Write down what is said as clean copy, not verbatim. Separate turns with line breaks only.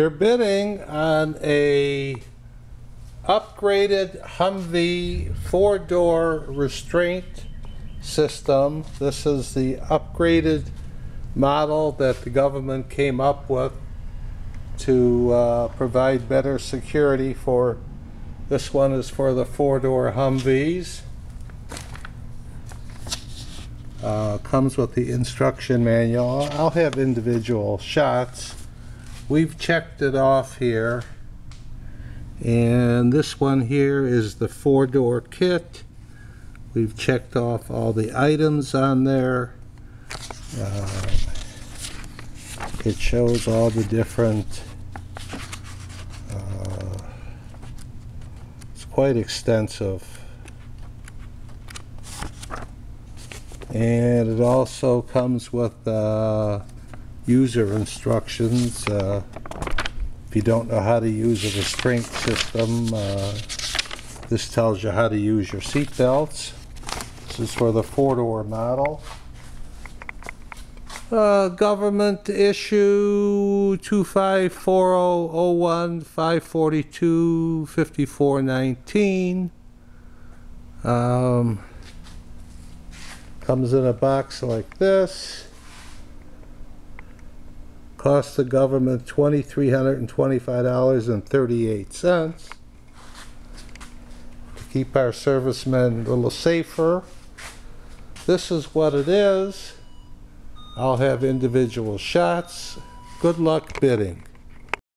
You're bidding on a upgraded Humvee 4-door restraint system. This is the upgraded model that the government came up with to provide better security for. This one is for the 4-door Humvees. Comes with the instruction manual. I'll have individual shots. We've checked it off here, and this one here is the 4-door kit. We've checked off all the items on there. It shows all the different, it's quite extensive. And it also comes with user instructions. If you don't know how to use a restraint system, this tells you how to use your seat belts. This is for the 4-door model. Government issue 254001 542 5419. Comes in a box like this. Costs the government $2,325.38 to keep our servicemen a little safer. This is what it is. I'll have individual shots. Good luck bidding.